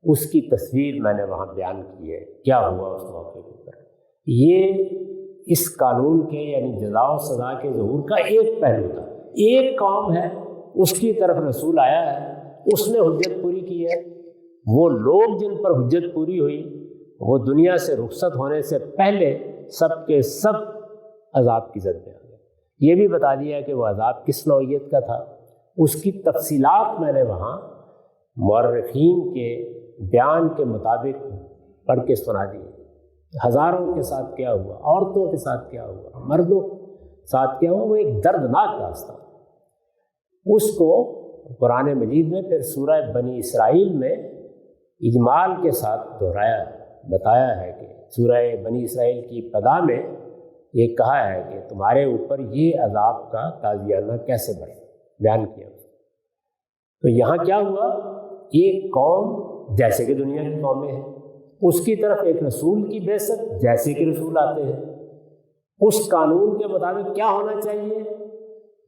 اس کی تصویر میں نے وہاں بیان کی ہے، کیا ہوا اس موقع کے اوپر۔ یہ اس قانون کے یعنی جزا و سزا کے ظہور کا ایک پہلو تھا۔ ایک قوم ہے، اس کی طرف رسول آیا ہے، اس نے حجت پوری کی ہے۔ وہ لوگ جن پر حجت پوری ہوئی وہ دنیا سے رخصت ہونے سے پہلے سب کے سب عذاب کی زد میں آ گئے۔ یہ بھی بتا دیا کہ وہ عذاب کس نوعیت کا تھا، اس کی تفصیلات میں نے وہاں مورخین کے بیان کے مطابق پڑھ کے سنا دی۔ ہزاروں کے ساتھ کیا ہوا، عورتوں کے ساتھ کیا ہوا، مردوں کے ساتھ کیا ہوا، وہ ایک دردناک داستان۔ اس کو قرآن مجید میں پھر سورہ بنی اسرائیل میں اجمال کے ساتھ دہرایا، بتایا ہے کہ سورہ بنی اسرائیل کی ابتدا میں یہ کہا ہے کہ تمہارے اوپر یہ عذاب کا تازیانہ کیسے بڑھے، بیان کیا۔ تو یہاں کیا ہوا، ایک قوم جیسے کہ دنیا کی قومیں ہیں، اس کی طرف ایک رسول کی بعثت جیسے کہ رسول آتے ہیں، اس قانون کے مطابق کیا ہونا چاہیے،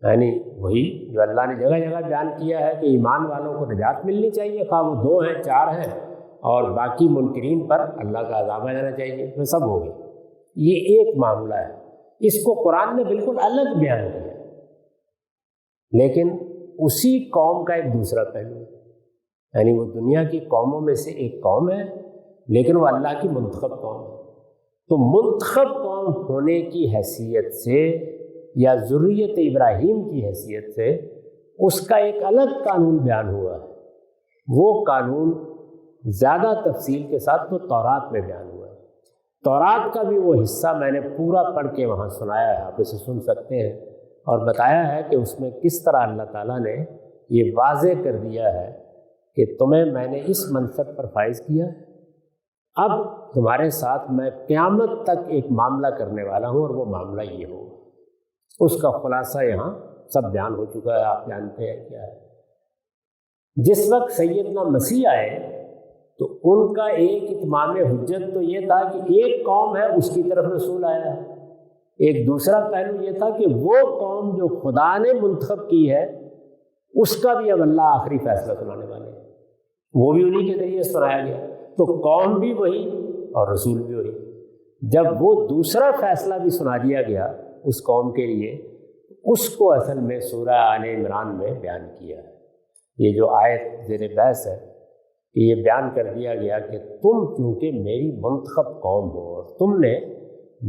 یعنی وہی جو اللہ نے جگہ جگہ بیان کیا ہے کہ ایمان والوں کو نجات ملنی چاہیے، خواہ وہ 2 ہیں 4 ہیں، اور باقی منکرین پر اللہ کا عذاب آ جانا چاہیے، وہ سب ہو گیا۔ یہ ایک معاملہ ہے، اس کو قرآن نے بالکل الگ بیان کیا، لیکن اسی قوم کا ایک دوسرا پہلو ہے، یعنی وہ دنیا کی قوموں میں سے ایک قوم ہے، لیکن وہ اللہ کی منتخب قوم ہے۔ تو منتخب قوم ہونے کی حیثیت سے یا ذریت ابراہیم کی حیثیت سے اس کا ایک الگ قانون بیان ہوا ہے۔ وہ قانون زیادہ تفصیل کے ساتھ تو تورات میں بیان ہوا ہے۔ تورات کا بھی وہ حصہ میں نے پورا پڑھ کے وہاں سنایا ہے، آپ اسے سن سکتے ہیں، اور بتایا ہے کہ اس میں کس طرح اللہ تعالیٰ نے یہ واضح کر دیا ہے کہ تمہیں میں نے اس منصب پر فائز کیا، اب تمہارے ساتھ میں قیامت تک ایک معاملہ کرنے والا ہوں، اور وہ معاملہ یہ ہوگا۔ اس کا خلاصہ یہاں سب بیان ہو چکا ہے، آپ جانتے ہیں کیا ہے۔ جس وقت سیدنا مسیح آئے تو ان کا ایک اتمام حجت تو یہ تھا کہ ایک قوم ہے، اس کی طرف رسول آیا ہے۔ ایک دوسرا پہلو یہ تھا کہ وہ قوم جو خدا نے منتخب کی ہے اس کا بھی اب اللہ آخری فیصلہ سنانے والے ہیں، وہ بھی انہی کے ذریعے سنایا گیا۔ تو قوم بھی وہی اور رسول بھی وہی۔ جب وہ دوسرا فیصلہ بھی سنا دیا گیا اس قوم کے لیے، اس کو اصل میں سورہ آل عمران میں بیان کیا ہے۔ یہ جو آیت زیر بحث ہے کہ یہ بیان کر دیا گیا کہ تم چونکہ میری منتخب قوم ہو اور تم نے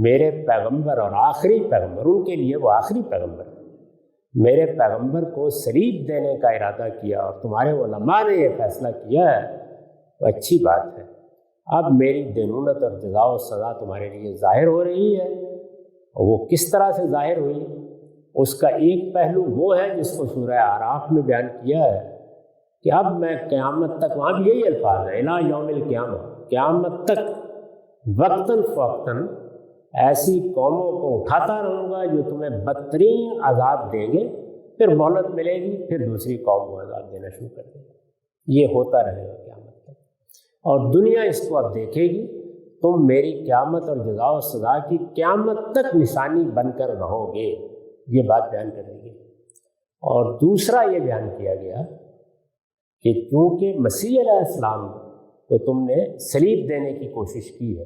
میرے پیغمبر اور آخری پیغمبر، ان کے لیے وہ آخری پیغمبر، میرے پیغمبر کو صلیب دینے کا ارادہ کیا اور تمہارے علماء نے یہ فیصلہ کیا ہے، تو اچھی بات ہے۔ اب میری دینونت اور جزا و سزا تمہارے لیے ظاہر ہو رہی ہے، اور وہ کس طرح سے ظاہر ہوئی، اس کا ایک پہلو وہ ہے جس کو سورہ اعراف میں بیان کیا ہے کہ اب میں قیامت تک، وہاں بھی یہی الفاظ ہے، الی یوم القیامہ، قیامت تک وقتاً فوقتاً ایسی قوموں کو اٹھاتا رہوں گا جو تمہیں بدترین عذاب دیں گے، پھر مہلت ملے گی، پھر دوسری قوم کو عذاب دینا شروع کر دے گی۔ یہ ہوتا رہے گا قیامت تک، اور دنیا اس کو اب دیکھے گی۔ تم میری قیامت اور جزا و سزا کی قیامت تک نشانی بن کر رہو گے، یہ بات بیان کریں گے۔ اور دوسرا یہ بیان کیا گیا کہ چونکہ مسیح علیہ السلام کو تم نے صلیب دینے کی کوشش کی ہے،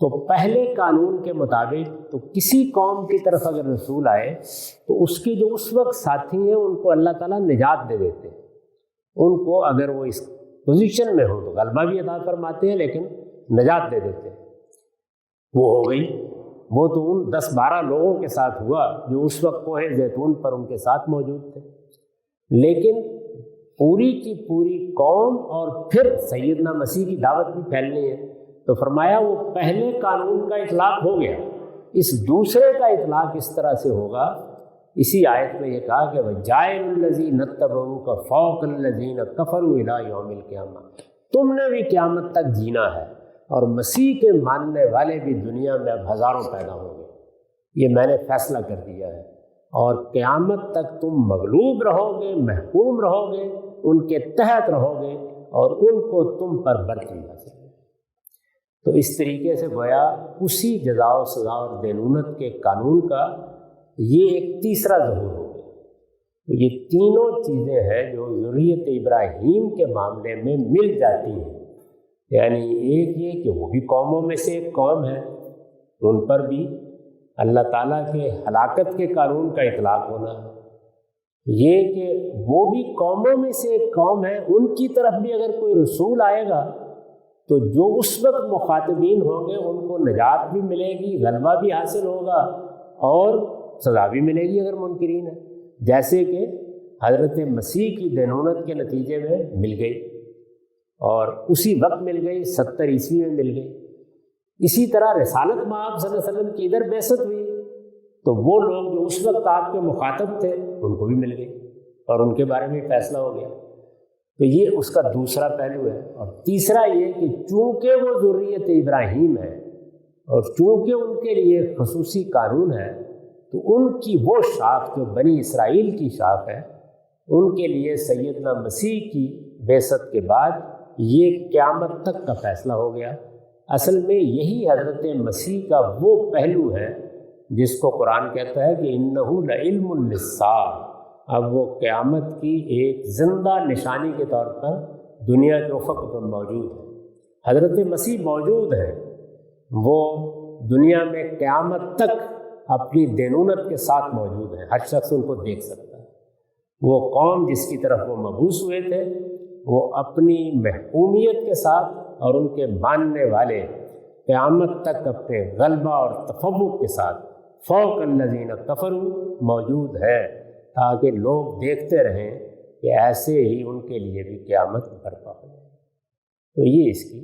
تو پہلے قانون کے مطابق تو کسی قوم کی طرف اگر رسول آئے تو اس کے جو اس وقت ساتھی ہیں ان کو اللہ تعالیٰ نجات دے دیتے ہیں، ان کو اگر وہ اس پوزیشن میں ہو تو غلبہ بھی عطا فرماتے ہیں، لیکن نجات دے دیتے ہیں۔ وہ ہو گئی، وہ تو ان 10-12 لوگوں کے ساتھ ہوا جو اس وقت کوہ زیتون پر ان کے ساتھ موجود تھے، لیکن پوری کی پوری قوم اور پھر سیدنا مسیح کی دعوت بھی پھیلنی ہے، تو فرمایا وہ پہلے قانون کا اطلاق ہو گیا، اس دوسرے کا اطلاق اس طرح سے ہوگا۔ اسی آیت میں یہ کہا کہ وَجَاعِلُ الَّذِينَ اتَّبَعُوكَ فَوْقَ الَّذِينَ كَفَرُوا إِلَىٰ يَوْمِ الْقِيَامَةِ، تم نے بھی قیامت تک جینا ہے، اور مسیح کے ماننے والے بھی دنیا میں اب ہزاروں پیدا ہوں گے۔ یہ میں نے فیصلہ کر دیا ہے، اور قیامت تک تم مغلوب رہو گے، محکوم رہو گے، ان کے تحت رہو گے، اور ان کو تم پر برتری حاصل ہے۔ تو اس طریقے سے گویا اسی جزا و سزا اور دینونت کے قانون کا یہ ایک تیسرا ظہور ہو گیا۔ تو یہ تینوں چیزیں ہیں جو ذریت ابراہیم کے معاملے میں مل جاتی ہیں، یعنی ایک یہ کہ وہ بھی قوموں میں سے ایک قوم ہے، ان پر بھی اللہ تعالیٰ کے ہلاکت کے قانون کا اطلاق ہونا ہے، یہ کہ وہ بھی قوموں میں سے ایک قوم ہے، ان کی طرف بھی اگر کوئی رسول آئے گا تو جو اس وقت مخاطبین ہوں گے ان کو نجات بھی ملے گی، غلبہ بھی حاصل ہوگا اور سزا بھی ملے گی اگر منکرین ہے، جیسے کہ حضرت مسیح کی دینونت کے نتیجے میں مل گئی، اور اسی وقت مل گئی، 70 عیسوی میں مل گئی۔ اسی طرح رسالت مآب صلی اللہ علیہ وسلم کی ادھر بعثت ہوئی تو وہ لوگ جو اس وقت آپ کے مخاطب تھے ان کو بھی مل گئی اور ان کے بارے میں فیصلہ ہو گیا۔ تو یہ اس کا دوسرا پہلو ہے۔ اور تیسرا یہ کہ چونکہ وہ ذریت ابراہیم ہے اور چونکہ ان کے لیے خصوصی قانون ہے، تو ان کی وہ شاخ جو بنی اسرائیل کی شاخ ہے، ان کے لیے سیدنا مسیح کی بعثت کے بعد یہ قیامت تک کا فیصلہ ہو گیا۔ اصل میں یہی حضرت مسیح کا وہ پہلو ہے جس کو قرآن کہتا ہے کہ انہ لعلم للساعۃ، اب وہ قیامت کی ایک زندہ نشانی کے طور پر دنیا کے افق پر موجود ہے۔ حضرت مسیح موجود ہیں، وہ دنیا میں قیامت تک اپنی دینونت کے ساتھ موجود ہیں، ہر شخص ان کو دیکھ سکتا ہے۔ وہ قوم جس کی طرف وہ مبعوث ہوئے تھے، وہ اپنی محکومیت کے ساتھ اور ان کے ماننے والے قیامت تک اپنے غلبہ اور تفوق کے ساتھ فوق الذین کفروا موجود ہے، تاکہ لوگ دیکھتے رہیں کہ ایسے ہی ان کے لیے بھی قیامت برپا ہو جائے۔ تو یہ اس کی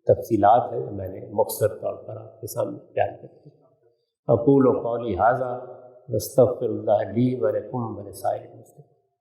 تفصیلات ہیں جو میں نے مختصر طور پر آپ کے سامنے بیان کر دی۔ اقول قولی ھذا واستغفر اللہ لی ولکم ولسائر المسلمین۔